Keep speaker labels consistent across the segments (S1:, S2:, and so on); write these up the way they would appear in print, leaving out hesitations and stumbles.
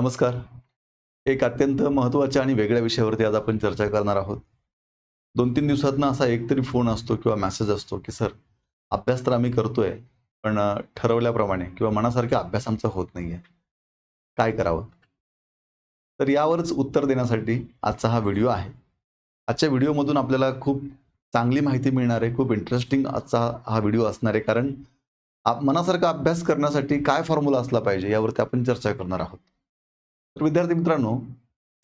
S1: नमस्कार. एक अत्यंत महत्त्वाच्या आणि वेगळ्या विषयावरती आज आपण चर्चा करणार आहोत. 2-3 दिवसातनं असा एकतरी फोन असतो किंवा मेसेज असतो, की "सर, अभ्यास तर आम्ही करतोय, पण ठरवल्याप्रमाणे किंवा मनासारखा अभ्यास आमचा होत नाहीये. काय करावं?" तर यावरच उत्तर देण्यासाठी आजचा हा व्हिडिओ आहे. आजच्या व्हिडिओमधून आपल्याला खूप चांगली माहिती मिळणार आहे. खूप इंटरेस्टिंग आजचा हा व्हिडिओ असणार आहे. कारण मनासारखा अभ्यास करण्यासाठी काय फॉर्म्युला असला पाहिजे यावरती आपण चर्चा करणार आहोत. तर विद्यार्थी मित्रांनो,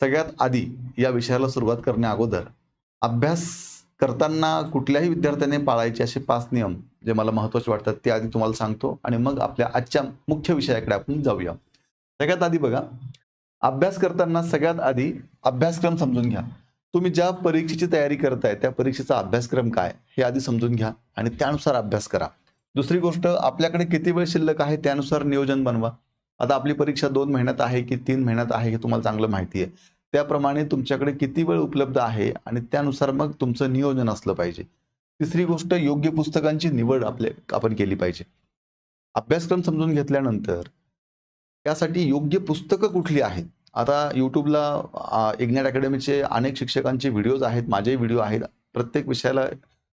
S1: सगळ्यात आधी या विषयाला सुरुवात करण्या अगोदर अभ्यास करताना कुठल्याही विद्यार्थ्याने पाळायचे असे 5 नियम जे मला महत्त्वाचे वाटतात ते आधी तुम्हाला सांगतो आणि मग आपल्या आजच्या मुख्य विषयाकडे आपण जाऊया. सगळ्यात आधी बघा, अभ्यास करताना सगळ्यात आधी अभ्यासक्रम समजून घ्या. तुम्ही ज्या परीक्षेची तयारी करताय त्या परीक्षेचा अभ्यासक्रम काय हे आधी समजून घ्या आणि त्यानुसार अभ्यास करा. दुसरी गोष्ट, आपल्याकडे किती वेळ शिल्लक आहे त्यानुसार नियोजन बनवा. आता आपली परीक्षा 2 महिन्यात आहे की 3 महिन्यात आहे हे तुम्हाला चांगलं माहिती आहे. त्याप्रमाणे तुमच्याकडे किती वेळ उपलब्ध आहे आणि त्यानुसार मग तुमचं नियोजन असलं पाहिजे. तिसरी गोष्ट, योग्य पुस्तकांची निवड आपण केली पाहिजे. अभ्यासक्रम समजून घेतल्यानंतर त्यासाठी योग्य पुस्तकं कुठली आहेत? आता YouTubeला इग्नाइट अकॅडमीचे अनेक शिक्षकांचे व्हिडिओज आहेत, माझेही व्हिडिओ आहेत. प्रत्येक विषयाला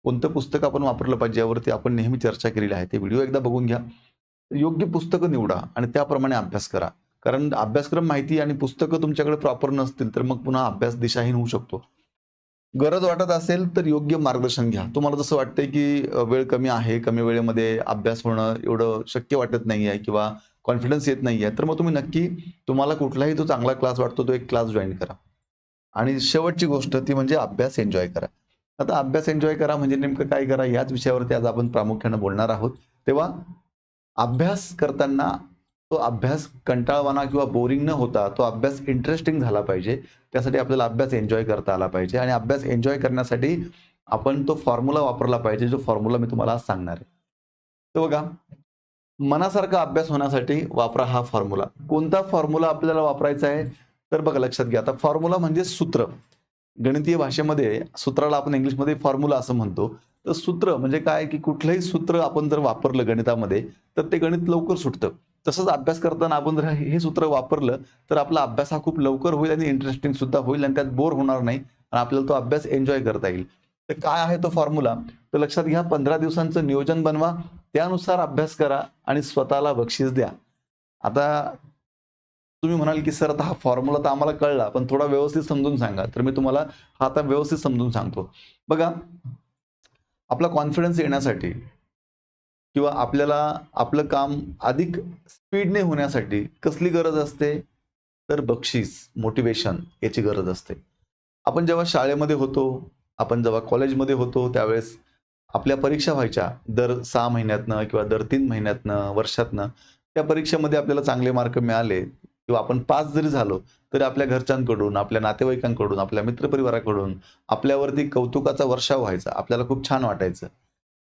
S1: कोणतं पुस्तक आपण वापरलं पाहिजे यावरती आपण नेहमी चर्चा केलेली आहे. ते व्हिडिओ एकदा बघून घ्या. योग्य पुस्तकं निवडा आणि त्याप्रमाणे अभ्यास करा. कारण अभ्यासक्रम माहिती आणि पुस्तकं तुमच्याकडे प्रॉपर नसतील, तर मग पुन्हा अभ्यास दिशाहीन होऊ शकतो. गरज वाटत असेल तर योग्य मार्गदर्शन घ्या. तुम्हाला जसं वाटतंय की वेळ कमी आहे, कमी वेळेमध्ये अभ्यास होणं एवढं शक्य वाटत नाहीये किंवा कॉन्फिडन्स येत नाहीये, तर मग तुम्ही नक्की तुम्हाला कुठलाही जो चांगला क्लास वाटतो तो एक क्लास जॉइन करा. आणि शेवटची गोष्ट ती म्हणजे अभ्यास एन्जॉय करा. आता अभ्यास एन्जॉय करा म्हणजे नेमकं काय करा याच विषयावरती आज आपण प्रामुख्याने बोलणार आहोत. तेव्हा अभ्यास करताना तो अभ्यास कंटाळवाणा किंवा बोरिंग न होता तो अभ्यास इंटरेस्टिंग झाला पाहिजे. त्यासाठी आपल्याला अभ्यास एन्जॉय करता आला पाहिजे आणि अभ्यास एन्जॉय करण्यासाठी आपण तो फॉर्म्युला वापरला पाहिजे, जो फॉर्म्युला मी तुम्हाला आज सांगणार आहे. तर बघा, मनासारखा अभ्यास होण्यासाठी वापरा हा फॉर्म्युला. कोणता फॉर्म्युला आपल्याला वापरायचा आहे? तर बघा लक्षात घ्या. आता फॉर्म्युला म्हणजे सूत्र. गणितीय भाषेमध्ये सूत्राला आपण इंग्लिशमध्ये फॉर्म्युला असं म्हणतो. तर सूत्र म्हणजे काय, की कुठलंही सूत्र आपण जर वापरलं गणितामध्ये, तर ते गणित लवकर सुटतं. तसंच अभ्यास करताना आपण जर हे सूत्र वापरलं, तर आपला अभ्यास हा खूप लवकर होईल आणि इंटरेस्टिंग सुद्धा होईल आणि त्यात बोर होणार नाही आणि आपल्याला तो अभ्यास एन्जॉय करता येईल. तर काय आहे तो फॉर्म्युला? तर लक्षात घ्या, 15 दिवसांचं नियोजन बनवा. त्यानुसार अभ्यास करा आणि स्वतःला बक्षीस द्या. आता तुम्ही म्हणाल, की "सर, आता हा फॉर्म्युला तर आम्हाला कळला, पण थोडा व्यवस्थित समजून सांगा." तर मी तुम्हाला हा आता व्यवस्थित समजून सांगतो. बघा, आपला कॉन्फिडन्स येण्यासाठी किंवा आपल्याला आपलं काम अधिक स्पीडने होण्यासाठी कसली गरज असते? तर बक्षीस, मोटिव्हेशन याची गरज असते. आपण जेव्हा शाळेमध्ये होतो, आपण जेव्हा कॉलेजमध्ये होतो, त्यावेळेस आपल्या परीक्षा व्हायच्या दर 6 महिन्यातनं किंवा दर 3 महिन्यातनं, वर्षातनं. त्या परीक्षेमध्ये आपल्याला चांगले मार्क मिळाले किंवा आपण पास जरी झालो, तरी आपल्या घरच्यांकडून, आपल्या नातेवाईकांकडून, आपल्या मित्रपरिवाराकडून आपल्यावरती कौतुकाचा वर्षाव व्हायचा. आपल्याला खूप छान वाटायचं.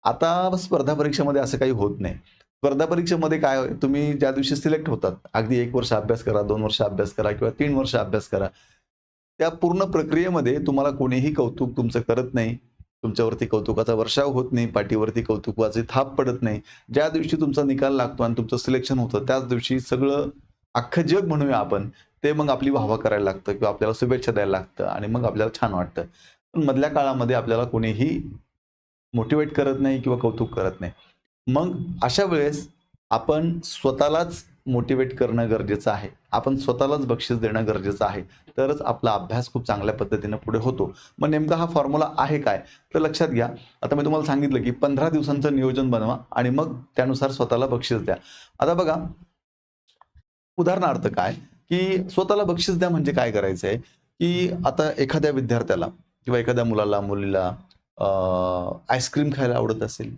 S1: आता स्पर्धा परीक्षेमध्ये असं काही होत नाही. स्पर्धा परीक्षेमध्ये काय तुम्ही ज्या दिवशी सिलेक्ट होतात, अगदी 1 वर्ष अभ्यास करा, 2 वर्ष अभ्यास करा किंवा 3 वर्ष अभ्यास करा. त्या पूर्ण प्रक्रियेमध्ये तुम्हाला कोणीही कौतुक तुमचं करत नाही. तुमच्यावरती कौतुकाचा वर्षाव होत नाही. पाठीवरती कौतुकाची थाप पडत नाही. ज्या दिवशी तुमचा निकाल लागतो आणि तुमचं सिलेक्शन होतं, त्याच दिवशी सगळं अख्खं जग म्हणूया आपण, ते मग आपली वाह करायला लागतं किंवा आपल्याला शुभेच्छा द्यायला लागतं आणि मग आपल्याला छान वाटतं. पण मधल्या काळामध्ये आपल्याला कोणीही मोटिव्हेट करत नाही किंवा कौतुक करत नाही. मग अशा वेळेस आपण स्वतःलाच मोटिव्हेट करणं गरजेचं आहे. आपण स्वतःलाच बक्षीस देणं गरजेचं आहे. तरच आपला अभ्यास खूप चांगल्या पद्धतीने पुढे होतो. मग नेमका हा फॉर्म्युला आहे काय? तर लक्षात घ्या. आता मी तुम्हाला सांगितलं, की 15 दिवसांचं नियोजन बनवा आणि मग त्यानुसार स्वतःला बक्षीस द्या. आता बघा, उदाहरणार्थ काय, की स्वतःला बक्षीस द्या म्हणजे काय करायचंय, की आता एखाद्या विद्यार्थ्याला किंवा एखाद्या मुलाला, मुलीला आईस्क्रीम खायला आवडत असेल,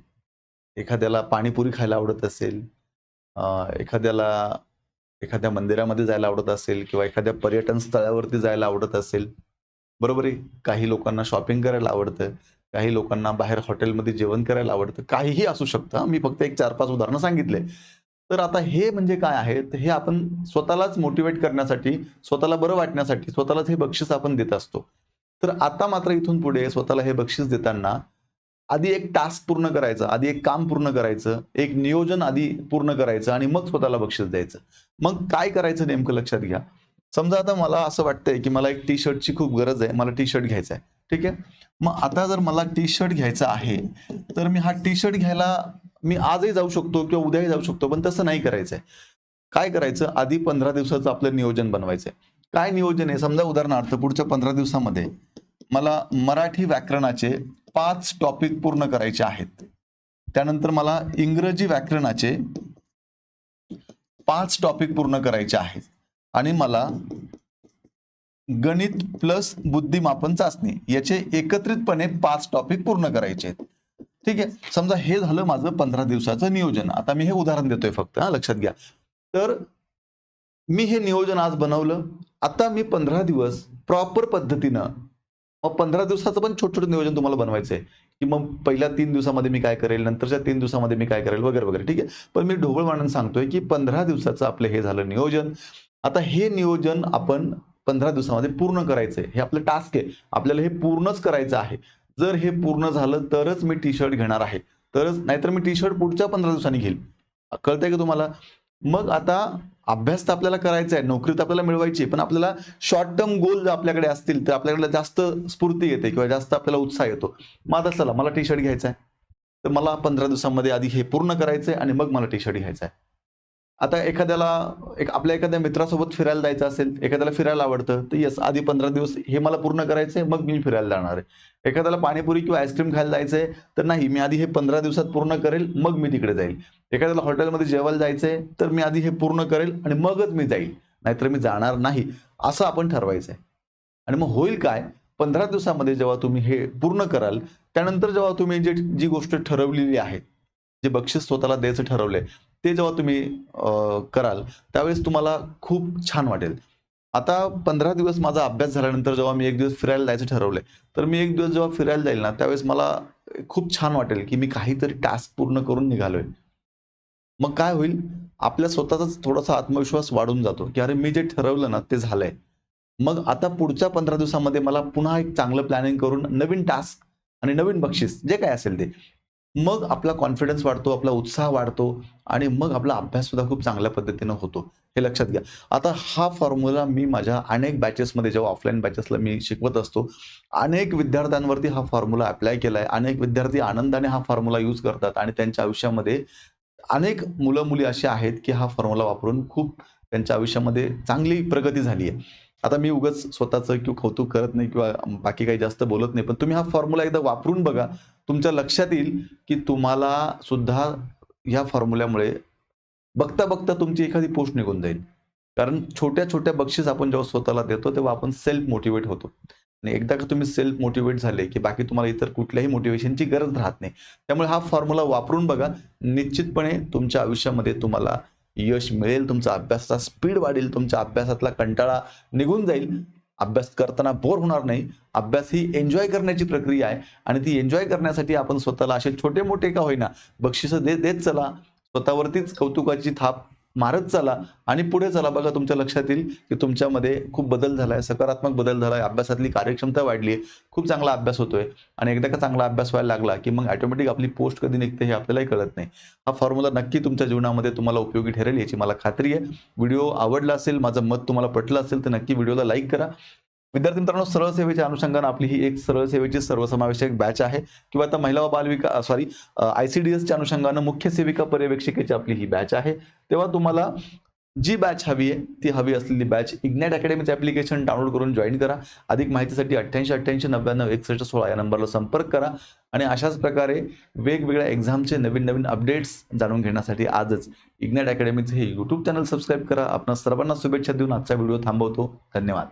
S1: एखाद्याला पाणीपुरी खायला आवडत असेल, एखाद्याला एखाद्या मंदिरामध्ये जायला आवडत असेल किंवा एखाद्या पर्यटन स्थळावरती जायला आवडत असेल, बरोबर आहे. काही लोकांना शॉपिंग करायला आवडतं, काही लोकांना बाहेर हॉटेलमध्ये जेवण करायला आवडतं. काहीही असू शकतं हां. मी फक्त एक 4-5 उदाहरणं सांगितले. तर आता हे म्हणजे काय आहे, तर हे आपण स्वतःलाच मोटिव्हेट करण्यासाठी, स्वतःला बरं वाटण्यासाठी, स्वतःलाच हे बक्षीस आपण देत असतो. तर आता मात्र इथून पुढे स्वतःला हे बक्षीस देताना आधी एक टास्क पूर्ण करायचा, आधी एक काम पूर्ण करायचं, एक नियोजन आधी पूर्ण करायचं आणि मग स्वतःला बक्षीस द्यायचं. मग काय करायचं नेमकं लक्षात घ्या. समजा आता मला असं वाटतंय की मला एक टी शर्टची खूप गरज आहे, मला टी शर्ट घ्यायचा आहे. ठीक आहे. मग आता जर मला टी शर्ट घ्यायचा आहे, तर मी हा टी शर्ट घ्यायला मी आजही जाऊ शकतो किंवा उद्याही जाऊ शकतो, पण तसं नाही करायचंय. काय करायचं, आधी 15 दिवसाचं आपलं नियोजन बनवायचंय. काय नियोजन आहे? समजा उदाहरणार्थ पुढच्या 15 दिवसामध्ये मला मराठी व्याकरणाचे 5 टॉपिक पूर्ण करायचे आहेत. त्यानंतर मला इंग्रजी व्याकरणाचे 5 टॉपिक पूर्ण करायचे आहेत आणि मला गणित प्लस बुद्धिमापन चाचणी याचे एकत्रितपणे 5 टॉपिक पूर्ण करायचे आहेत. ठीक आहे. समजा हे झालं माझं 15 दिवसाचं नियोजन. आता मी हे उदाहरण देतोय फक्त लक्षात घ्या. तर मी हे नियोजन आज बनवलं. आता मी 15 दिवस प्रॉपर पद्धतीनं मग 15 दिवसाचं पण छोटं-छोटं नियोजन तुम्हाला बनवायचं आहे, की मग पहिल्या 3 दिवसामध्ये मी काय करेल, नंतरच्या 3 दिवसामध्ये मी काय करेल वगैरे, वगैरे. ठीक आहे. पण मी ढोबळ मानाने सांगतोय, की 15 दिवसाचं आपलं हे झालं नियोजन. आता हे नियोजन आपण 15 दिवसामध्ये पूर्ण करायचंय. हे आपलं टास्क आहे. आपल्याला हे पूर्णच करायचं आहे. जर हे पूर्ण झालं तरच मी टी-शर्ट घेणार आहे. तरच नाहीतर मी टी-शर्ट पुढच्या 15 दिवसांनी घेईल. कळतंय का तुम्हाला? मग आता अभ्यास तर आपल्याला करायचा आहे, नोकरी तर आपल्याला मिळवायची आहे, पण आपल्याला शॉर्ट टर्म गोल जर आपल्याकडे असतील, तर आपल्याकडे जास्त स्फूर्ती येते किंवा जास्त आपल्याला उत्साह येतो. मग आता चला मला टी-शर्ट घ्यायचा आहे. तर मला 15 दिवसांमध्ये आधी हे पूर्ण करायचंय आणि मग मला टी-शर्ट घ्यायचा आहे. आता एखाद्याला आपल्या एखाद्या मित्रासोबत फिरायला जायचं असेल, एखाद्याला फिरायला आवडतं, तर येस आधी 15 दिवस हे मला पूर्ण करायचंय, मग मी फिरायला जाणार आहे. एखाद्याला पाणीपुरी किंवा आईस्क्रीम खायला जायचंय, तर नाही मी आधी हे 15 दिवसात पूर्ण करेल, मग मी तिकडे जाईल. एखाद्याला हॉटेलमध्ये जेवायला जायचंय, तर मी आधी हे पूर्ण करेल आणि मगच मी जाईल. नाहीतर मी जाणार नाही, असं आपण ठरवायचंय. आणि मग होईल काय, 15 दिवसामध्ये जेव्हा तुम्ही हे पूर्ण कराल, त्यानंतर जेव्हा तुम्ही जी गोष्ट ठरवलेली आहे, जे बक्षीस स्वतःला द्यायचं ठरवलंय, ते जेव्हा तुम्ही कराल, त्यावेळेस तुम्हाला खूप छान वाटेल. आता 15 दिवस माझा अभ्यास झाल्यानंतर जेव्हा मी 1 दिवस फिरायला जायचं ठरवलंय, तर मी 1 दिवस जेव्हा फिरायला जाईल ना, त्यावेळेस मला खूप छान वाटेल, की मी काहीतरी टास्क पूर्ण करून निघालोय. मग काय होईल, आपल्या स्वतःचाच थोडासा आत्मविश्वास वाढून जातो, की अरे मी जे ठरवलं ना, ते झालंय. मग आता पुढच्या 15 दिवसामध्ये मला पुन्हा एक चांगलं प्लॅनिंग करून नवीन टास्क आणि नवीन बक्षीस जे काही असेल ते. मग आपला कॉन्फिडन्स वाढतो, आपला उत्साह वाढतो आणि मग आपला अभ्याससुद्धा खूप चांगल्या पद्धतीनं होतो. हे लक्षात घ्या. आता हा फॉर्म्युला मी माझ्या अनेक बॅचेसमध्ये जेव्हा ऑफलाईन बॅचेसला मी शिकवत असतो, अनेक विद्यार्थ्यांवरती हा फॉर्म्युला ॲप्लाय केलाय. अनेक विद्यार्थी आनंदाने हा फॉर्म्युला यूज करतात आणि त्यांच्या आयुष्यामध्ये अनेक मुलं-मुली असे आहेत, की हा फॉर्म्युला वापरून खूप त्यांच्या आयुष्यामध्ये चांगली प्रगती झाली आहे. आता मी उगाच स्वतःचं किंवा कौतुक करत नाही किंवा बाकी काही जास्त बोलत नाही. पण तुम्ही हा फॉर्म्युला एकदा वापरून बघा. तुमच्या लक्षात येईल, की तुम्हाला सुद्धा ह्या फॉर्म्युल्यामुळे बघता-बघता तुमची एखादी पोस्ट निघून जाईल. कारण छोट्या-छोट्या बक्षीस आपण जेव्हा स्वतःला देतो, तेव्हा आपण सेल्फ मोटिव्हेट होतो. आणि एकदा का तुम्ही सेल्फ मोटिव्हेट झाले, की बाकी तुम्हाला इतर कुठल्याही मोटिव्हेशनची गरज राहत नाही. त्यामुळे हा फॉर्म्युला वापरून बघा. निश्चितपणे तुमच्या आयुष्यामध्ये तुम्हाला यश मिळेल. तुमचा अभ्यासाचा स्पीड वाढेल. तुमच्या अभ्यासातला कंटाळा निघून जाईल. अभ्यास करताना बोर होणार नाही. अभ्यास ही एन्जॉय करण्याची प्रक्रिया आहे आणि ती एन्जॉय करण्यासाठी आपण स्वतःला असे छोटे-मोठे का होईना बक्षिसं देत चला. स्वतःवरतीच कौतुकाची थाप मारत चला आणि पुढे चला. बघा तुमच्या लक्षात येईल, की तुमच्यामध्ये खूप बदल झालाय, सकारात्मक बदल झालाय, अभ्यासातली कार्यक्षमता वाढली आहे, खूप चांगला अभ्यास होतोय आणि एकदा का चांगला अभ्यास व्हायला लागला, की मग ऑटोमॅटिक आपली पोस्ट कधी निघते हे आपल्यालाही कळत नाही. हा फॉर्म्युला नक्की तुमच्या जीवनामध्ये तुम्हाला उपयोगी ठरेल याची मला खात्री आहे. व्हिडिओ आवडला असेल, माझं मत तुम्हाला पटलं असेल, तर नक्की व्हिडिओला लाईक करा. विद्यार्थी मित्रांनो, सरळ सेवेच्या अनुषंगाने आपली ही एक सरळ सेवेची सर्वसमावेशक बॅच आहे किंवा आता महिला व आय-सी-डी-एसच्या अनुषंगानं मुख्य सेविका पर्यवेक्षिकेची आपली ही बॅच आहे. तेव्हा तुम्हाला जी बॅच हवी आहे, ती हवी असलेली बॅच इग्नाइट अकॅडमीचं ॲप्लिकेशन डाउनलोड करून जॉइन करा. अधिक माहितीसाठी 88-88-99-61-16 या नंबरला संपर्क करा आणि अशाच प्रकारे वेगवेगळ्या एक्झामचे नवीन-नवीन अपडेट्स जाणून घेण्यासाठी आजच इग्नाइट अकॅडमीचं हे YouTube चॅनल सबस्क्राईब करा. आपणा सर्वांना शुभेच्छा देऊन आजचा व्हिडिओ थांबवतो. धन्यवाद.